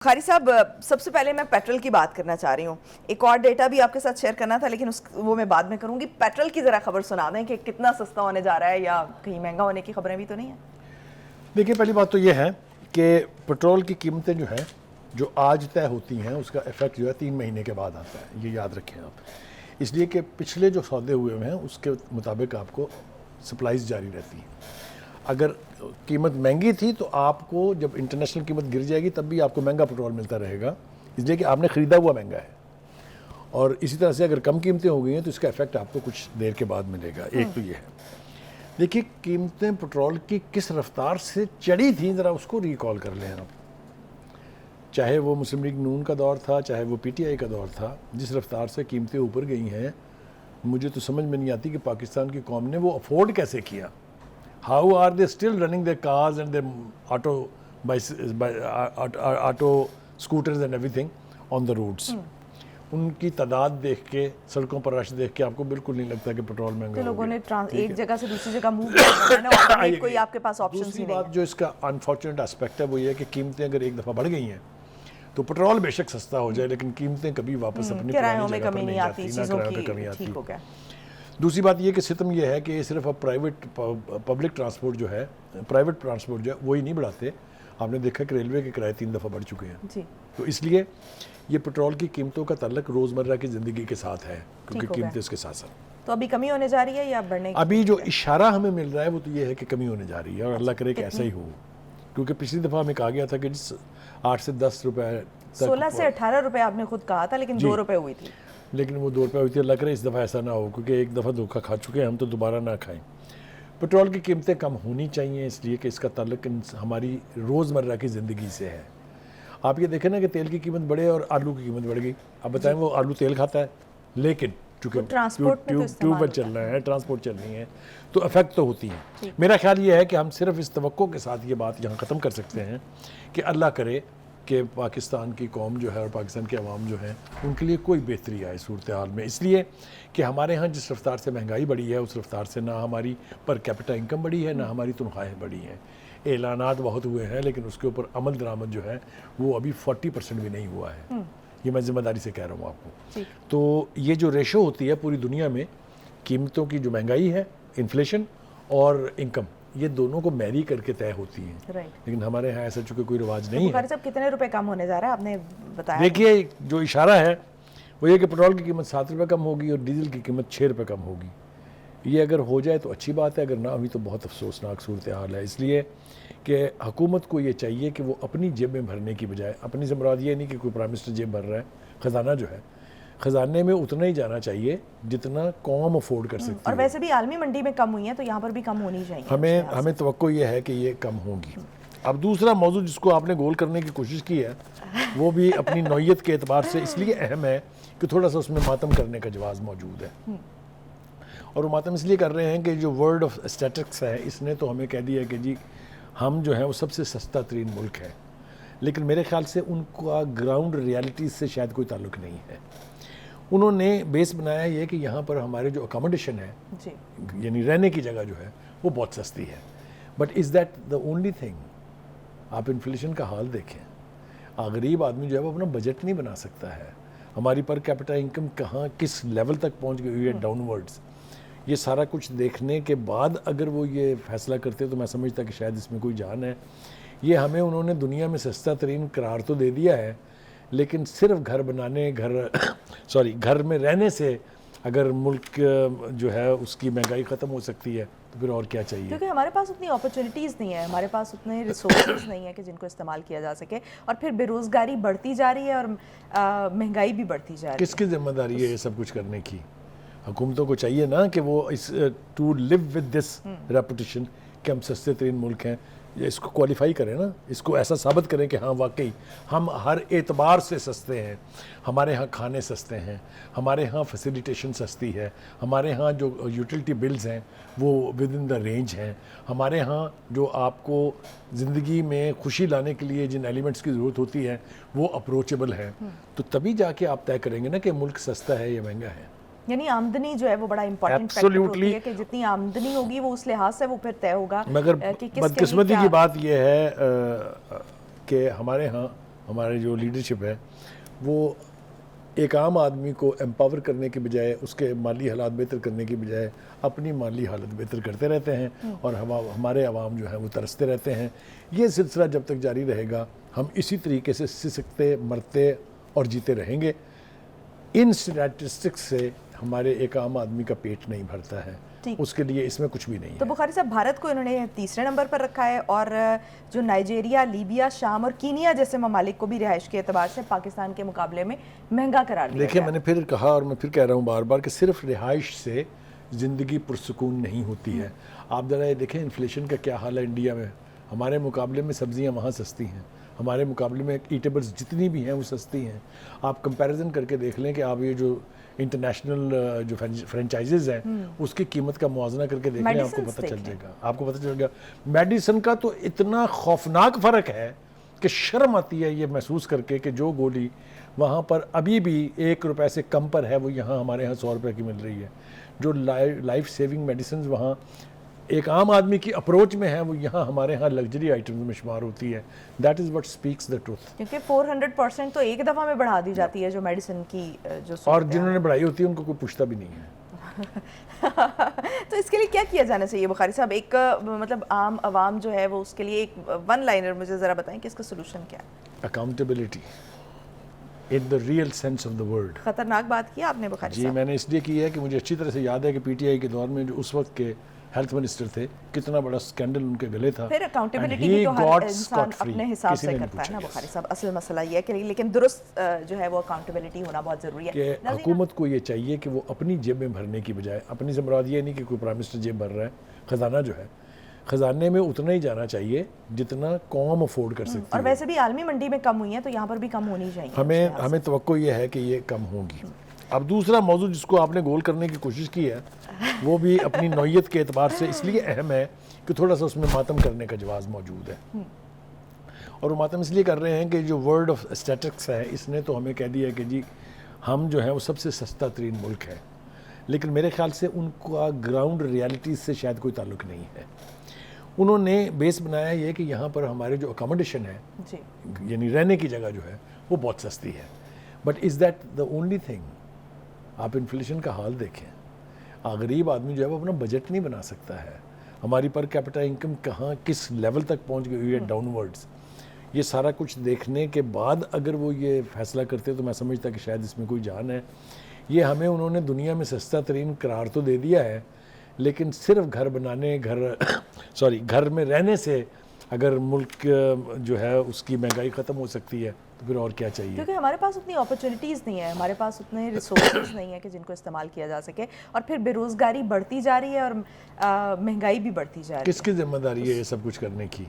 خاری صاحب، سب سے پہلے میں پیٹرول کی بات کرنا چاہ رہی ہوں. ایک اور ڈیٹا بھی آپ کے ساتھ شیئر کرنا تھا لیکن وہ میں بعد میں کروں گی. پیٹرول کی ذرا خبر سنا دیں کہ کتنا سستا ہونے جا رہا ہے یا کہیں مہنگا ہونے کی خبریں بھی تو نہیں ہیں؟ دیکھیے، پہلی بات تو یہ ہے کہ پیٹرول کی قیمتیں جو ہیں جو آج طے ہوتی ہیں اس کا ایفیکٹ جو ہے 3 مہینے کے بعد آتا ہے. یہ یاد رکھیں آپ، اس لیے کہ پچھلے جو سودے ہوئے ہیں اس کے مطابق آپ کو سپلائز جاری رہتی ہیں. اگر قیمت مہنگی تھی تو آپ کو جب انٹرنیشنل قیمت گر جائے گی تب بھی آپ کو مہنگا پیٹرول ملتا رہے گا، اس لیے کہ آپ نے خریدا ہوا مہنگا ہے. اور اسی طرح سے اگر کم قیمتیں ہو گئی ہیں تو اس کا ایفیکٹ آپ کو کچھ دیر کے بعد ملے گا. ایک تو یہ ہے. دیکھیے، قیمتیں پیٹرول کی کس رفتار سے چڑھی تھیں ذرا اس کو ریکال کر لیں آپ. چاہے وہ مسلم لیگ نون کا دور تھا، چاہے وہ پی ٹی آئی کا دور تھا، جس رفتار سے قیمتیں اوپر گئی ہیں مجھے تو سمجھ میں نہیں آتی کہ پاکستان کی قوم نے وہ افورڈ کیسے کیا. How are they still running their cars and their auto scooters and everything on the roads? ان کی تعداد دیکھ کے، سڑکوں پر رش دیکھ کے آپ کو بالکل نہیں لگتا کہ پیٹرول مہنگا ہو گیا. لوگوں نے ایک جگہ سے دوسری جگہ موو کرنا ہے، کوئی آپ کے پاس آپشنز ہی نہیں ہے. دوسری بات جو اس کا انفارچونیٹ اسپیکٹ ہے وہ یہ ہے کہ قیمتیں اگر ایک دفعہ بڑھ گئی ہیں تو پیٹرول بے شک سستا ہو جائے لیکن قیمتیں کبھی واپس اپنی کرایوں میں کمی نہیں آتی، چیزوں کی ٹھیک ہو گیا. دوسری بات یہ کہ ستم یہ ہے کہ یہ صرف اب پبلک ٹرانسپورٹ جو ہے، پرائیویٹ ٹرانسپورٹ جو ہے وہی نہیں بڑھاتے. آپ نے دیکھا کہ ریلوے کے کرائے 3 دفعہ بڑھ چکے ہیں. تو اس لیے یہ پیٹرول کی قیمتوں کا تعلق روزمرہ کی زندگی کے ساتھ ہے کیونکہ قیمتیں اس کے ساتھ ساتھ. تو ابھی کمی ہونے جا رہی ہے یا بڑھنے کی؟ ابھی جو اشارہ ہمیں مل رہا ہے وہ تو یہ ہے کہ کمی ہونے جا رہی ہے اور اللہ کرے کہ ایسا ہی ہو. کیونکہ پچھلی دفعہ ہمیں کہا گیا تھا کہ 8 سے 10 روپے 16 سے 18 روپے آپ نے خود کہا تھا لیکن 2 روپے ہوئی تھی. لیکن وہ 2 روپے ہوئی تھی. اللہ کرے اس دفعہ ایسا نہ ہو کیونکہ ایک دفعہ دھوکہ کھا چکے ہیں ہم، تو دوبارہ نہ کھائیں. پیٹرول کی قیمتیں کم ہونی چاہیے اس لیے کہ اس کا تعلق ہماری روزمرہ کی زندگی سے ہے. آپ یہ دیکھیں نا کہ تیل کی قیمت بڑھے اور آلو کی قیمت بڑھ گئی. اب بتائیں وہ آلو تیل کھاتا ہے لیکن چونکہ ٹیوب ویل چل رہے ہیں، ٹرانسپورٹ چل رہی ہیں تو افیکٹ تو ہوتی ہیں. میرا خیال یہ ہے کہ ہم صرف اس توقع کے ساتھ یہ بات یہاں ختم کر سکتے ہیں کہ اللہ کرے کہ پاکستان کی قوم جو ہے اور پاکستان کے عوام جو ہیں ان کے لیے کوئی بہتری آئے صورتحال میں. اس لیے کہ ہمارے ہاں جس رفتار سے مہنگائی بڑھی ہے اس رفتار سے نہ ہماری پر کیپٹا انکم بڑھی ہے نہ ہماری تنخواہیں بڑھی ہیں. اعلانات بہت ہوئے ہیں لیکن اس کے اوپر عمل درآمد جو ہے وہ ابھی 40% بھی نہیں ہوا ہے. یہ میں ذمہ داری سے کہہ رہا ہوں آپ کو. تو یہ جو ریشو ہوتی ہے پوری دنیا میں قیمتوں کی، جو مہنگائی ہے، انفلیشن اور انکم، یہ دونوں کو میری کر کے طے ہوتی ہیں. لیکن ہمارے ہاں ایسا چونکہ کوئی رواج نہیں ہے. بخاری صاحب، کتنے روپے کم ہونے جا رہا ہے آپ نے بتایا؟ دیکھیے، جو اشارہ ہے وہ یہ کہ پیٹرول کی قیمت 7 روپے کم ہوگی اور ڈیزل کی قیمت 6 روپے کم ہوگی. یہ اگر ہو جائے تو اچھی بات ہے، اگر نہ ہوئی تو بہت افسوسناک صورتحال ہے. اس لیے کہ حکومت کو یہ چاہیے کہ وہ اپنی جیب میں بھرنے کی بجائے، اپنی سے مراد یہ نہیں کہ کوئی پرائم منسٹر جیب بھر رہا ہے، خزانہ جو ہے خزانے میں اتنا ہی جانا چاہیے جتنا قوم افورڈ کر سکتی ہے. اور ویسے بھی عالمی منڈی میں کم ہوئی ہیں تو یہاں پر بھی کم ہونی چاہیے. ہمیں توقع یہ ہے کہ یہ کم ہوگی. اب دوسرا موضوع جس کو آپ نے گول کرنے کی کوشش کی ہے وہ بھی اپنی نوعیت کے اعتبار سے اس لیے اہم ہے کہ تھوڑا سا اس میں ماتم کرنے کا جواز موجود ہے. اور وہ ماتم اس لیے کر رہے ہیں کہ جو ورلڈ آف اسٹیٹکس ہے اس نے تو ہمیں کہہ دیا کہ جی ہم جو ہیں وہ سب سے سستا ترین ملک ہے. لیکن میرے خیال سے ان کا گراؤنڈ ریالٹیز سے شاید کوئی تعلق نہیں ہے. انہوں نے بیس بنایا یہ کہ یہاں پر ہمارے جو اکاموڈیشن ہے یعنی رہنے کی جگہ جو ہے وہ بہت سستی ہے. But is that the only thing? آپ انفلیشن کا حال دیکھیں. غریب آدمی جو ہے وہ اپنا بجٹ نہیں بنا سکتا ہے. ہماری پر کیپٹا انکم کہاں کس لیول تک پہنچ گئی ہے ڈاؤن ورڈز. یہ سارا کچھ دیکھنے کے بعد اگر وہ یہ فیصلہ کرتے تو میں سمجھتا کہ شاید اس میں کوئی جان ہے. یہ ہمیں انہوں نے دنیا میں سستا ترین قرار تو دے دیا ہے لیکن صرف گھر میں رہنے سے اگر ملک جو ہے اس کی مہنگائی ختم ہو سکتی ہے تو پھر اور کیا چاہیے. کیونکہ ہمارے پاس اتنی اپرچونیٹیز نہیں ہے، ہمارے پاس اتنے ریسورسز نہیں ہے کہ جن کو استعمال کیا جا سکے. اور پھر بے روزگاری بڑھتی جا رہی ہے اور مہنگائی بھی بڑھتی جا رہی ہے. کس کی ذمہ داری ہے یہ سب کچھ کرنے کی؟ حکومتوں کو چاہیے نا کہ وہ اس to live with this reputation کہ ہم سستے ترین ملک ہیں، اس کو کوالیفائی کریں نا، اس کو ایسا ثابت کریں کہ ہاں واقعی ہم ہر اعتبار سے سستے ہیں. ہمارے ہاں کھانے سستے ہیں، ہمارے ہاں فیسیلیٹیشن سستی ہے، ہمارے ہاں جو یوٹیلٹی بلز ہیں وہ ود ان دا رینج ہیں، ہمارے ہاں جو آپ کو زندگی میں خوشی لانے کے لیے جن ایلیمنٹس کی ضرورت ہوتی ہے وہ اپروچیبل ہیں. تو تبھی جا کے آپ طے کریں گے نا کہ ملک سستا ہے یا مہنگا ہے. یعنی آمدنی جو ہے وہ بڑا امپورٹنٹ فیکٹر ہوتی ہے کہ جتنی آمدنی ہوگی وہ اس لحاظ سے وہ پھر طے ہوگا. مگر بدقسمتی کی بات یہ ہے کہ ہمارے ہاں ہمارے جو لیڈرشپ ہے وہ ایک عام آدمی کو امپاور کرنے کے بجائے اس کے مالی حالات بہتر کرنے کی بجائے اپنی مالی حالت بہتر کرتے رہتے ہیں اور ہمارے عوام جو ہیں وہ ترستے رہتے ہیں. یہ سلسلہ جب تک جاری رہے گا ہم اسی طریقے سے سسکتے مرتے اور جیتے رہیں گے. ان اسٹیٹسٹکس سے ہمارے ایک عام آدمی کا پیٹ نہیں بھرتا ہے, اس کے لیے اس میں کچھ بھی نہیں تو ہے. بخاری صاحب بھارت کو انہوں نے تیسرے نمبر پر رکھا ہے اور جو نائجیریا, لیبیا, شام اور کینیا جیسے ممالک کو بھی رہائش کے اعتبار سے پاکستان کے مقابلے میں مہنگا قرار دیا دیکھیں میں نے پھر کہا اور میں پھر کہہ رہا ہوں بار بار کہ صرف رہائش سے زندگی پرسکون نہیں ہوتی ہے. آپ ذرا یہ دیکھیں انفلیشن کا کیا حال ہے انڈیا میں. ہمارے مقابلے میں سبزیاں وہاں سستی ہیں, ہمارے مقابلے میں ایٹیبلز جتنی بھی ہیں وہ سستی ہیں. آپ کمپیریزن کر کے دیکھ لیں کہ آپ یہ جو انٹرنیشنل جو فرینچائزز ہیں اس کی قیمت کا موازنہ کر کے دیکھ لیں, آپ کو پتہ چل جائے گا. آپ کو پتہ چل گا میڈیسن کا تو اتنا خوفناک فرق ہے کہ شرم آتی ہے یہ محسوس کر کے کہ جو گولی وہاں پر ابھی بھی 1 روپے سے کم پر ہے وہ یہاں ہمارے ہاں 100 روپے کی مل رہی ہے. جو لائف سیونگ میڈیسنز وہاں ایک عام آدمی کی اپروچ میں ہے وہ یہاں ہمارے ہاں لگژری آئٹمز میں شمار ہوتی ہے. That is what speaks the truth. کیونکہ 400% تو ایک دفعہ میں بڑھا دی جاتی ہے جو میڈیسن کی جو اور جنہوں نے بڑھائی ہوتی ہے ان کو کوئی پوچھتا بھی نہیں ہے. تو اس کے لیے کیا کیا جانا چاہیے بخاری صاحب؟ ایک مطلب عام عوام جو ہے وہ اس کے لیے ایک ون لائنر مجھے ذرا بتائیں کہ اس کا سلوشن کیا ہے؟ Accountability in the real sense of the word. خطرناک بات کی آپ نے بخاری جی صاحب. میں نے اس لیے کی ہے کہ مجھے اچھی طرح سے یاد ہے کہ پی ٹی آئی کے دور میں جو اس وقت کے ہیلتھ منسٹر تھے کتنا بڑا سکینڈل ان کے گلے تھا. پھر اکاؤنٹیبلٹی بھی تو ہر انسان اپنے حساب سے کرتا ہے نا بخاری صاحب. اصل مسئلہ یہ ہے کہ لیکن درست جو ہے وہ اکاؤنٹیبلٹی ہونا بہت ضروری ہے. کہ حکومت کو یہ چاہیے کہ وہ اپنی جیب میں بھرنے کی بجائے, اپنی سے مراد یہ نہیں کہ کوئی پرائم منسٹر جیب بھر رہا ہے, خزانہ جو ہے خزانے میں اتنا ہی جانا چاہیے جتنا قوم افورڈ کر سکتی ہے. اور ویسے بھی عالمی منڈی میں کم ہوئی ہیں تو یہاں پر بھی کم ہونی چاہیے. ہمیں توقع یہ ہے کہ یہ کم ہوں گی. اب دوسرا موضوع جس کو آپ نے گول کرنے کی کوشش کی ہے وہ بھی اپنی نوعیت کے اعتبار سے اس لیے اہم ہے کہ تھوڑا سا اس میں ماتم کرنے کا جواز موجود ہے. اور وہ ماتم اس لیے کر رہے ہیں کہ جو ورلڈ آف اسٹیٹکس ہے اس نے تو ہمیں کہہ دیا کہ جی ہم جو ہیں وہ سب سے سستا ترین ملک ہے, لیکن میرے خیال سے ان کا گراؤنڈ ریالٹیز سے شاید کوئی تعلق نہیں ہے. انہوں نے بیس بنایا یہ کہ یہاں پر ہمارے جو اکاموڈیشن ہے یعنی رہنے کی جگہ جو ہے وہ بہت سستی ہے. But is that the only thing? آپ انفلیشن کا حال دیکھیں, غریب آدمی جو ہے وہ اپنا بجٹ نہیں بنا سکتا ہے. ہماری پر کیپٹا انکم کہاں کس لیول تک پہنچ گئی ہوئی ہے ڈاؤن ورڈز. یہ سارا کچھ دیکھنے کے بعد اگر وہ یہ فیصلہ کرتے تو میں سمجھتا کہ شاید اس میں کوئی جان ہے. یہ ہمیں انہوں نے دنیا میں سستا ترین قرار تو دے دیا ہے, لیکن صرف گھر بنانے گھر میں رہنے سے اگر ملک جو ہے اس کی مہنگائی ختم ہو سکتی ہے تو پھر اور کیا چاہیے؟ کیونکہ ہمارے پاس اتنی اپرچونیٹیز نہیں ہے, ہمارے پاس اتنے ریسورسز نہیں ہیں کہ جن کو استعمال کیا جا سکے, اور پھر بے روزگاری بڑھتی جا رہی ہے اور مہنگائی بھی بڑھتی جا رہی ہے. کس کی ذمہ داری ہے یہ سب کچھ کرنے کی؟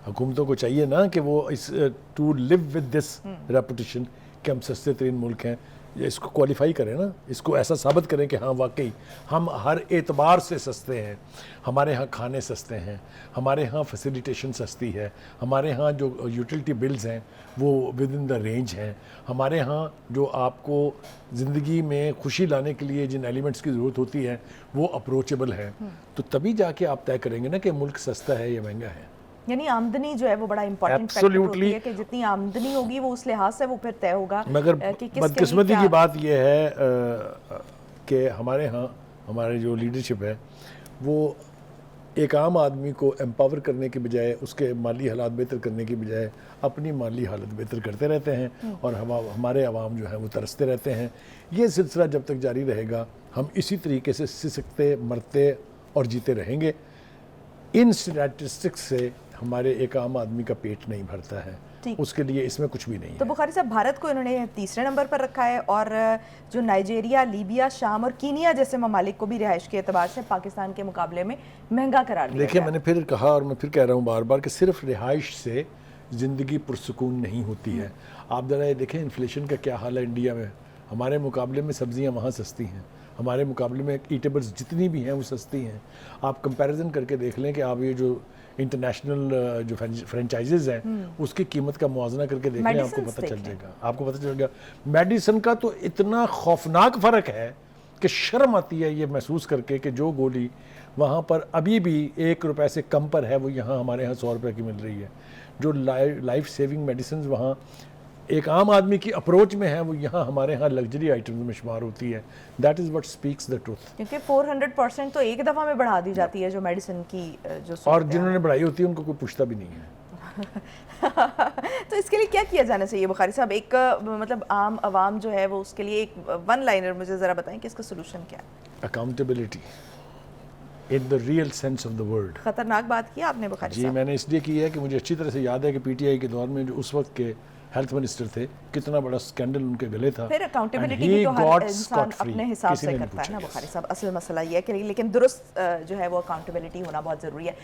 حکومتوں کو چاہیے نا کہ وہ اس to live with this reputation کہ ہم سستے ترین ملک ہیں, اس کو کوالیفائی کریں نا, اس کو ایسا ثابت کریں کہ ہاں واقعی ہم ہر اعتبار سے سستے ہیں. ہمارے ہاں کھانے سستے ہیں, ہمارے ہاں فیسیلیٹیشن سستی ہے, ہمارے ہاں جو یوٹیلٹی بلز ہیں وہ ود ان دا رینج ہیں, ہمارے ہاں جو آپ کو زندگی میں خوشی لانے کے لیے جن ایلیمنٹس کی ضرورت ہوتی ہے وہ اپروچیبل ہیں. تو تبھی جا کے آپ طے کریں گے نا کہ ملک سستا ہے یا مہنگا ہے. یعنی آمدنی جو ہے وہ بڑا امپورٹنٹ فیکٹر ہوتی ہے کہ جتنی آمدنی ہوگی وہ اس لحاظ سے وہ پھر طے ہوگا. مگر بدقسمتی کی بات یہ ہے کہ ہمارے ہاں ہمارے جو لیڈرشپ ہے وہ ایک عام آدمی کو امپاور کرنے کے بجائے اس کے مالی حالات بہتر کرنے کی بجائے اپنی مالی حالت بہتر کرتے رہتے ہیں اور ہمارے عوام جو ہیں وہ ترستے رہتے ہیں. یہ سلسلہ جب تک جاری رہے گا ہم اسی طریقے سے سسکتے مرتے اور جیتے رہیں گے. ان اسٹیٹسٹکس سے ہمارے ایک عام آدمی کا پیٹ نہیں بھرتا ہے, اس کے لیے اس میں کچھ بھی نہیں ہے. تو بخاری صاحب بھارت کو انہوں نے تیسرے نمبر پر رکھا ہے اور جو نائجیریا, لیبیا, شام اور کینیا جیسے ممالک کو بھی رہائش کے اعتبار سے پاکستان کے مقابلے میں مہنگا قرار دیا. دیکھیں میں نے پھر کہا اور میں پھر کہہ رہا ہوں بار بار کہ صرف رہائش سے زندگی پرسکون نہیں ہوتی ہے. آپ ذرا یہ دیکھیں انفلیشن کا کیا حال ہے انڈیا میں. ہمارے مقابلے میں سبزیاں وہاں سستی ہیں, ہمارے مقابلے میں ایٹیبلز جتنی بھی ہیں وہ سستی ہیں. آپ کمپیریزن کر کے دیکھ لیں کہ آپ یہ جو انٹرنیشنل جو فرینچائزز ہیں اس کی قیمت کا موازنہ کر کے دیکھ لیں, آپ کو پتہ چل جائے گا. آپ کو پتہ چل گا میڈیسن کا تو اتنا خوفناک فرق ہے کہ شرم آتی ہے یہ محسوس کر کے کہ جو گولی وہاں پر ابھی بھی 1 روپے سے کم پر ہے وہ یہاں ہمارے ہاں 100 روپے کی مل رہی ہے. جو لائف سیونگ میڈیسنز وہاں ایک عام آدمی کی اپروچ میں ہے وہ یہاں ہمارے ہاں لگژری آئٹمز میں شمار ہوتی ہے. That is what speaks the truth. کیونکہ 400% تو ایک دفعہ میں بڑھا دی جاتی ہے جو میڈیسن کی جو اور جنہوں نے بڑھائی ہوتی ہے ان کو کوئی پوچھتا بھی نہیں ہے. تو اس کے لیے کیا کیا جانا چاہیے بخاری صاحب؟ ایک مطلب عام عوام جو ہے وہ اس کے لیے ایک ون لائنر مجھے ذرا بتائیں کہ اس کا سولوشن کیا ہے؟ Accountability in the real sense of the word. خطرناک بات کی آپ نے بخاری جی صاحب. میں نے اس لیے کی ہے کہ مجھے اچھی طرح سے یاد ہے کہ پی ٹی آئی کے دور میں جو اس وقت کے ہیلتھ منسٹر تھے کتنا بڑا اسکینڈل ان کے گلے تھا. پھر اکاؤنٹیبلٹی بھی تو ہر انسان اپنے حساب سے کرتا ہے نا بخاری صاحب. اصل مسئلہ یہ ہے کہ لیکن درست جو ہے وہ اکاؤنٹیبلٹی ہونا بہت ضروری ہے.